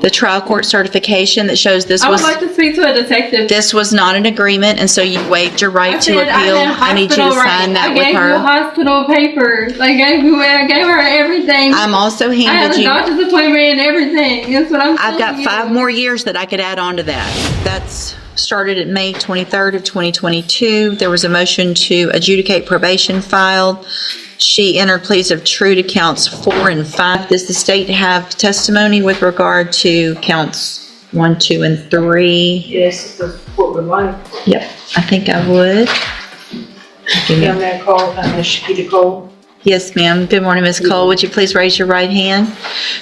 the trial court certification that shows this I would was, like to speak to a detective. this was not an agreement, and so you waived your right to said appeal. I need you to sign that with I gave you her. hospital papers. I gave her everything. I'm also I had handed a you, doctor's appointment and everything. That's what I'm I've got telling 5 you. more years that I could add on to that. That's started at May 23rd of 2022. There was a motion to adjudicate probation filed. She entered pleas of true to counts 4 and 5. Does the state have testimony with regard to counts 1, 2, and 3? Yes, the court would like. Yep, I think I would. Give me- Young man called, Shakita Cole. Yes, ma'am. Good morning, Ms. Cole. Would you please raise your right hand?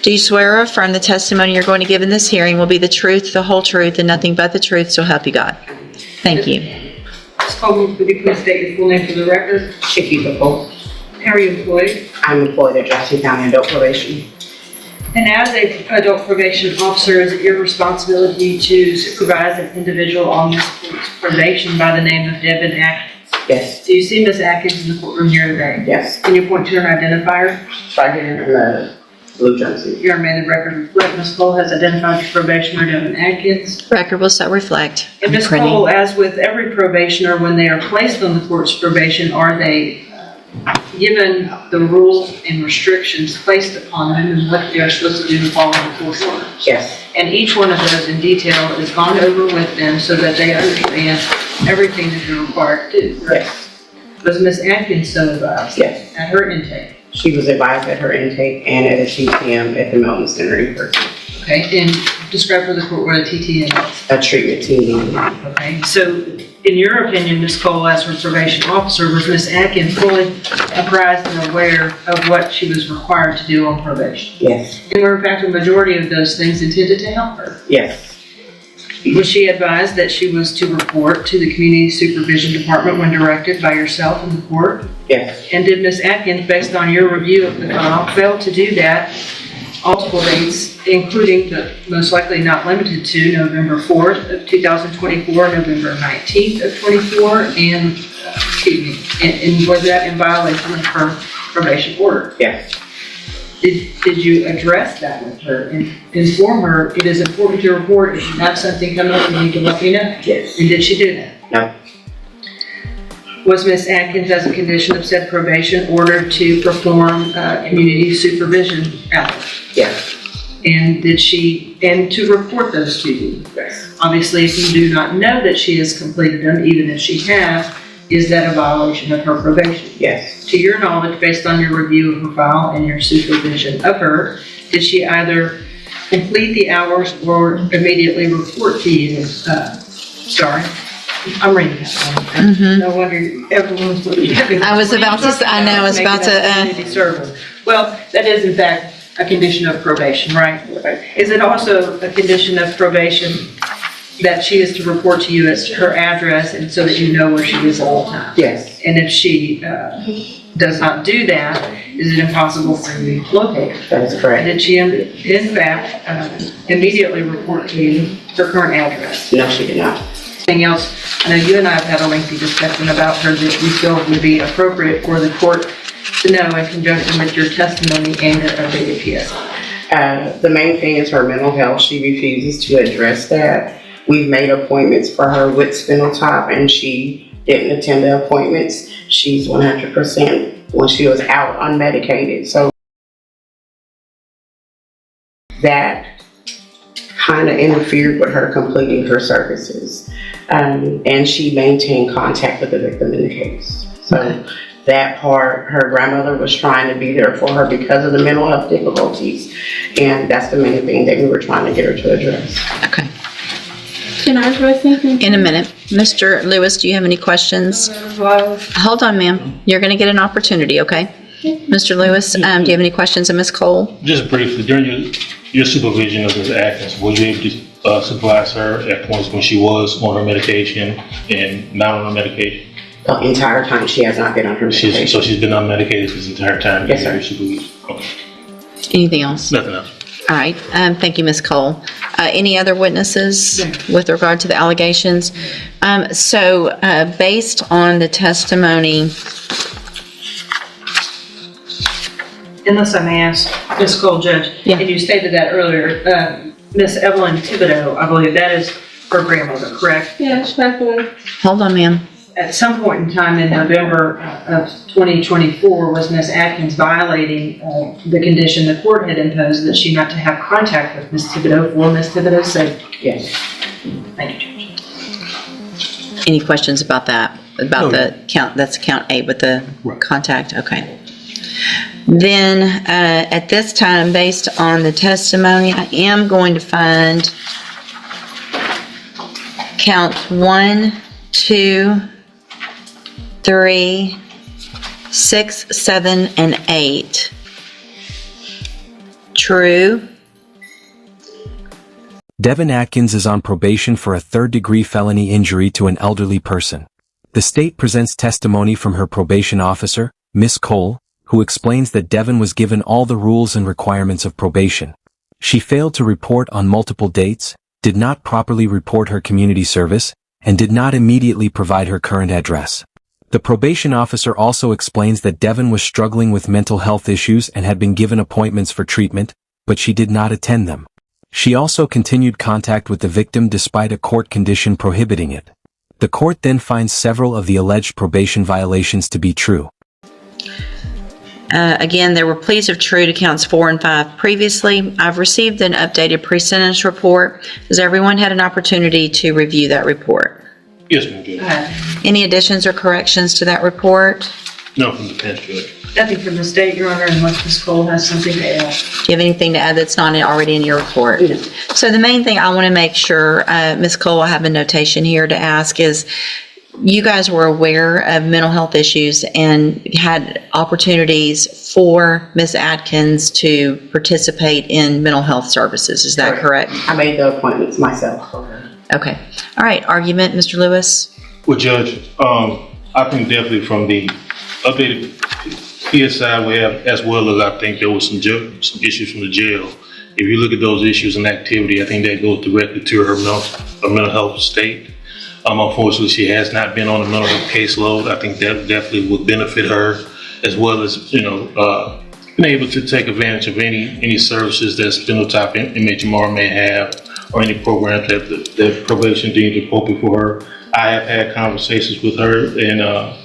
Do you swear or affirm the testimony you're going to give in this hearing will be the truth, the whole truth, and nothing but the truth, so help you God? Thank you. Ms. Cole, would you please state your full name for the record? Shakita Cole. How are you employed? I'm employed at Jackson County Adult Probation. And as a adult probation officer, is it your responsibility to supervise an individual on this court's probation by the name of Devin Atkins? Yes, Do you see Ms. Atkins in the courtroom here today? yes. Can you point to her identifier? Right here in the blue jumpsuit. Your amended record reflect Ms. Cole has identified the probationer Devin Atkins. Record will so reflect. And Ms. Printing. Cole, as with every probationer, when they are placed on the court's probation, are they given the rules and restrictions placed upon them and what they are supposed to do to follow the court order? Yes, And each one of those in detail is gone over with them so that they understand everything that they're required to do. yes, Was Ms. Atkins so advised yes. at her intake? She was advised at her intake and at a TTM at the Melton Center in person. Okay, and describe for the court what a TTM is. A treatment team. Okay, so in your opinion, Ms. Cole, as her probation officer, was Ms. Atkins fully apprised and aware of what she was required to do on probation? Yes, And were in fact a majority of those things intended to help her? yes, Was she advised that she was to report to the Community Supervision Department when directed by yourself and the court? yes, And did Ms. Atkins, based on your review of the file, fail to do that multiple dates, including but most likely not limited to November 4th of 2024, November 19th of 24, and, and was that in violation of her probation order? yes, Did you address that with her and inform her, it is important to report if you have something coming up, you need to let me know? yes. And did she do that? No, Was Ms. Atkins, as a condition of said probation, ordered to perform community supervision hours? yes, And did she, and to report those to you? yes. Obviously, if you do not know that she has completed them, even if she has, is that a violation of her probation? Yes, To your knowledge, based on your review of her file and your supervision of her, did she either complete the hours or immediately report to you? Sorry, I'm reading that. No wonder everyone's looking at me. I was about to say- I know, I was about to, Community service. Well, that is in fact a condition of probation, right? Is it also a condition of probation that she is to report to you as her address and so that you know where she is at all times? yes, And if she does not do that, is it impossible for you to locate her? that is And correct. did she in fact immediately report to you her current address? No, she did not. Anything else? I know you and I have had a lengthy discussion about her that you feel would be appropriate for the court to know in conjunction with your testimony and your updated PSI. The main thing is her mental health. She refuses to address that. We've made appointments for her with Spinal Tap and she didn't attend the appointments. She's 100% when she was out unmedicated. So that kind of interfered with her completing her services. And she maintained contact with the victim in the case. So that part, her grandmother was trying to be there for her because of the mental health difficulties. And that's the main thing that we were trying to get her to address. Okay. Can I address something? In a minute. Mr. Lewis, do you have any questions? Hold on, ma'am. You're going to get an opportunity, okay? Mr. Lewis, do you have any questions of Ms. Cole? Just briefly, during your supervision of Ms. Atkins, was you able to supervise her at points when she was on her medication and not on her medication? The entire time she has not been on her medication. So she's been unmedicated this entire time? Yes, sir. Your supervision? Okay. Anything else? Nothing else. All right. Thank you, Ms. Cole. Any other witnesses with regard to the allegations? Based on the testimony, Unless I may ask, Ms. Cole, Judge, Yeah. and you stated that earlier, Miss Evelyn Thibodeau, I believe that is her grandmother, correct? Yeah, she passed away. Hold on, ma'am. At some point in time in November of 2024, was Miss Atkins violating the condition the court had imposed that she not to have contact with Miss Thibodeau for Miss Thibodeau's safety? Yes. Thank you, Judge. Any questions about that? About the count, that's count 8 with the Right. contact? Okay. Then, at this time, based on the testimony, I am going to find count 1, 2, 3, 6, 7, and 8 true. Devin Atkins is on probation for a third-degree felony injury to an elderly person. The state presents testimony from her probation officer, Miss Cole, who explains that Devin was given all the rules and requirements of probation. She failed to report on multiple dates, did not properly report her community service, and did not immediately provide her current address. The probation officer also explains that Devin was struggling with mental health issues and had been given appointments for treatment, but she did not attend them. She also continued contact with the victim despite a court condition prohibiting it. The court then finds several of the alleged probation violations to be true. Again, there were pleas of true to counts 4 and 5 previously. I've received an updated pre-sentence report. Has everyone had an opportunity to review that report? Yes, ma'am, Judge. Any additions or corrections to that report? No, from the bench, Judge. Nothing from the state, Your Honor, unless Ms. Cole has something to add. Do you have anything to add that's not already in your report? No. So the main thing I want to make sure, Ms. Cole, I have a notation here to ask is, you guys were aware of mental health issues and had opportunities for Ms. Atkins to participate in mental health services. Is that correct? I made the appointments myself for her. Okay. All right. Argument, Mr. Lewis? Well, Judge, I think definitely from the updated PSI we have, as well as I think there was some issues from the jail. If you look at those issues and activity, I think that goes directly to her mental health state. Unfortunately, she has not been on a mental health caseload. I think that definitely would benefit her, as well as, being able to take advantage of any services that Spindletop MHMR may have, or any programs that probation deems appropriate for her. I have had conversations with her, and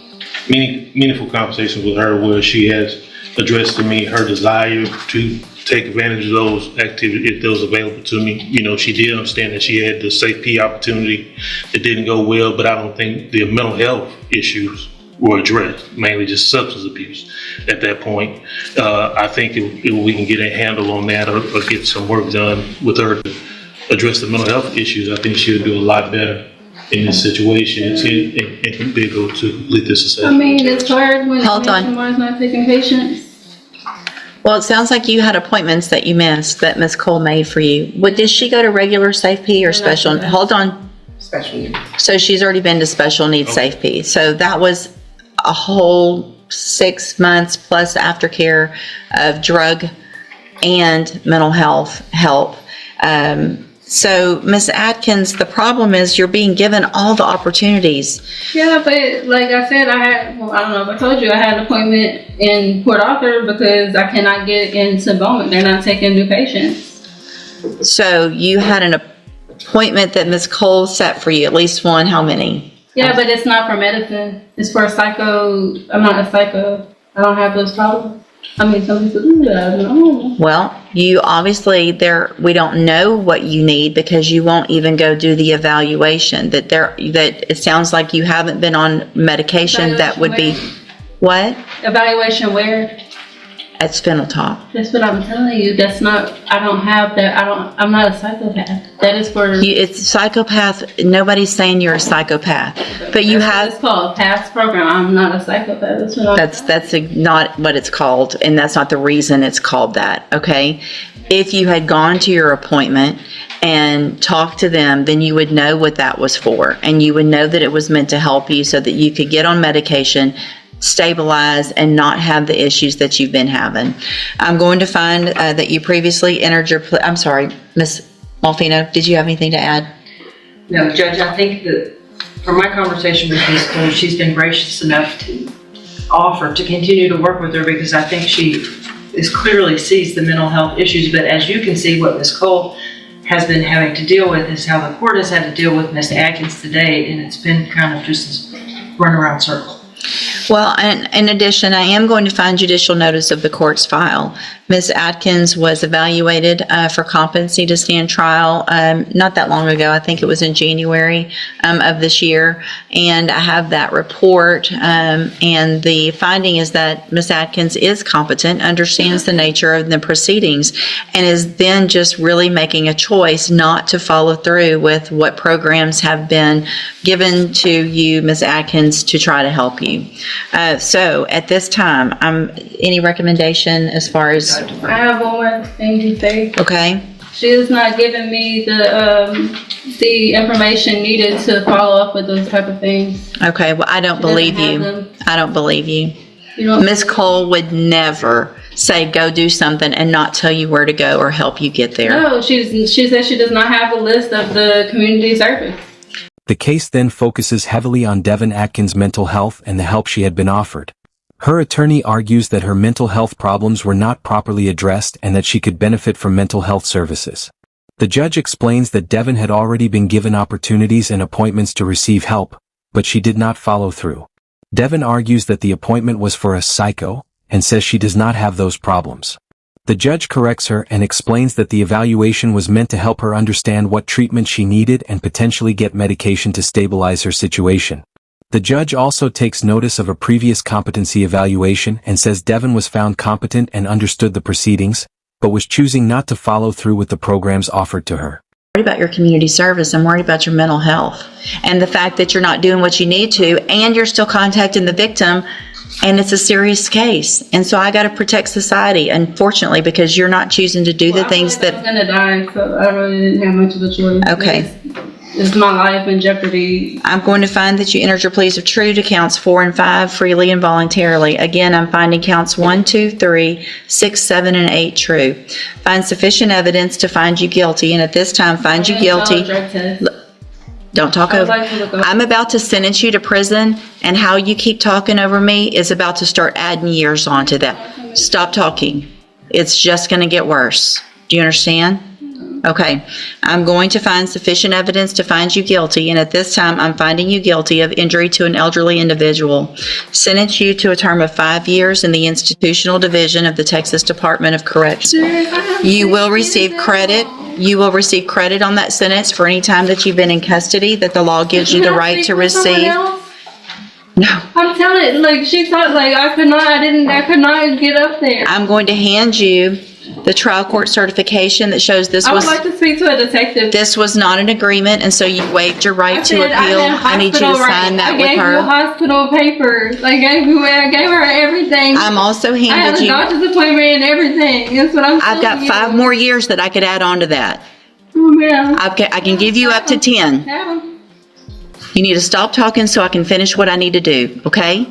meaningful conversations with her, where she has addressed to me her desire to take advantage of those activities if those available to me. She did understand that she had the safety opportunity that didn't go well, but I don't think the mental health issues were addressed, mainly just substance abuse at that point. I think if we can get a handle on that, or get some work done with her to address the mental health issues, I think she'll do a lot better in this situation and be able to complete this I assessment. mean, it's hard when Hold on. someone's not taking patients. Well, it sounds like you had appointments that you missed that Ms. Cole made for you. Did she go to regular Safe P or special? Hold on. Special needs. So she's already been to special needs Safe P. So that was a whole 6 months plus aftercare of drug and mental health help. So Ms. Atkins, the problem is you're being given all the opportunities. Yeah, but like I said, I don't know if I told you, I had an appointment in Port Arthur because I cannot get into Bowman. They're not taking new patients. So you had an appointment that Ms. Cole set for you, at least one, how many? Yeah, but it's not for medicine. It's for psycho. I'm not a psycho. I don't have those problems. I mean, some people do that. I don't know. Well, you obviously we don't know what you need because you won't even go do the evaluation. That it sounds like you haven't been on medication that would be what? Evaluation where? At Spindletop. That's what I'm telling you. That's not, I don't have that. I'm not a psychopath. That is for. It's psychopath. Nobody's saying you're a psychopath, but you have. It's called past program. I'm not a psychopath. That's what That's not what it's called, and that's not the reason it's called that. Okay, if you had gone to your appointment and talked to them, then you would know what that was for, and you would know that it was meant to help you so that you could get on medication, stabilize, and not have the issues that you've been having. I'm going to find that you previously entered your. I'm sorry, Ms. Malfino. Did you have anything to add? No, Judge, I think that from my conversation with Ms. Cole, she's been gracious enough to offer to continue to work with her because I think she clearly sees the mental health issues. But as you can see, what Ms. Cole has been having to deal with is how the court has had to deal with Ms. Atkins today, and it's been kind of just this runaround circle. Well, and in addition, I am going to find judicial notice of the court's file. Ms. Atkins was evaluated for competency to stand trial not that long ago. I think it was in January of this year. And I have that report. And the finding is that Ms. Atkins is competent, understands the nature of the proceedings, and is then just really making a choice not to follow through with what programs have been given to you, Ms. Atkins, to try to help you. So at this time, any recommendation as far as, I have one more thing to say. okay? She is not giving me the information needed to follow up with those type of things. Okay, well, I don't She doesn't believe have you. them. I don't believe you. You know, Ms. Cole would never say, go do something and not tell you where to go or help you get there. no, she says she does not have a list of the community service. The case then focuses heavily on Devin Atkins' mental health and the help she had been offered. Her attorney argues that her mental health problems were not properly addressed and that she could benefit from mental health services. The judge explains that Devin had already been given opportunities and appointments to receive help, but she did not follow through. Devin argues that the appointment was for a psycho and says she does not have those problems. The judge corrects her and explains that the evaluation was meant to help her understand what treatment she needed and potentially get medication to stabilize her situation. The judge also takes notice of a previous competency evaluation and says Devin was found competent and understood the proceedings, but was choosing not to follow through with the programs offered to her. I'm worried about your community service. I'm worried about your mental health and the fact that you're not doing what you need to and you're still contacting the victim, and it's a serious case. And so I got to protect society, unfortunately, because you're not choosing to do the things I that... was gonna die, so I really didn't have much of a choice. Okay. It's my life in jeopardy. I'm going to find that you entered your pleas of true to counts 4 and 5 freely and voluntarily. Again, I'm finding counts 1, 2, 3, 6, 7, and 8 true. Find sufficient evidence to find you guilty, and at this time find you guilty. Drug test. Don't talk I would over. like to look up. I'm about to sentence you to prison, and how you keep talking over me is about to start adding years onto that. Stop talking. It's just going to get worse. Do you understand? Okay. I'm going to find sufficient evidence to find you guilty, and at this time I'm finding you guilty of injury to an elderly individual. Sentence you to a term of 5 years in the institutional division of the Texas Department of Corrections. You will receive credit. You will receive credit on that sentence for any time that you've been in custody that the law gives you the right to receive. No. I'm telling it, like she thought, like I could not get up there. I'm going to hand you the trial court certification that shows this I would was like to speak to a detective. this was not an agreement, and so you waived your right to said appeal. I need you to sign that I with gave you her. hospital papers. I gave her everything. I'm also I had handed a you. doctor's appointment and everything. That's what I'm I've got telling you. 5 more years that I could add on to that. Oh, man. I can give you up to 10. Have 'em. You need to stop talking so I can finish what I need to do, okay?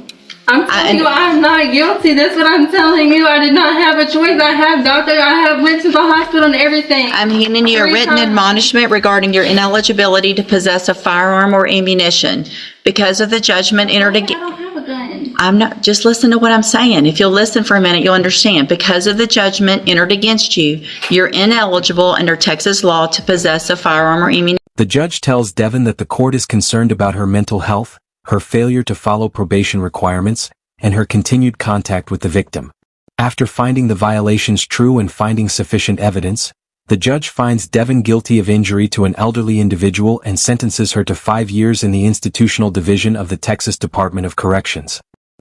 I'm telling you, I'm not guilty. That's what I'm telling you. I did not have a choice. I went to the hospital and everything. I'm handing you a 3 written times. admonishment regarding your ineligibility to possess a firearm or ammunition. Because of the judgment entered I against... don't have a gun. I'm not, just listen to what I'm saying. If you'll listen for a minute, you'll understand. Because of the judgment entered against you, you're ineligible under Texas law to possess a firearm or ammunition. The judge tells Devin that the court is concerned about her mental health, her failure to follow probation requirements, and her continued contact with the victim. After finding the violations true and finding sufficient evidence, the judge finds Devin guilty of injury to an elderly individual and sentences her to 5 years in the institutional division of the Texas Department of Corrections.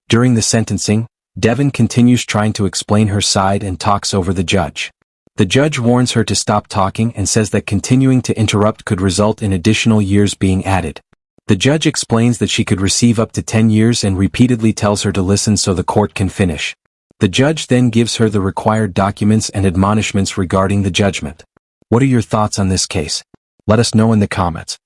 During the sentencing, Devin continues trying to explain her side and talks over the judge. The judge warns her to stop talking and says that continuing to interrupt could result in additional years being added. The judge explains that she could receive up to 10 years and repeatedly tells her to listen so the court can finish. The judge then gives her the required documents and admonishments regarding the judgment. What are your thoughts on this case? Let us know in the comments.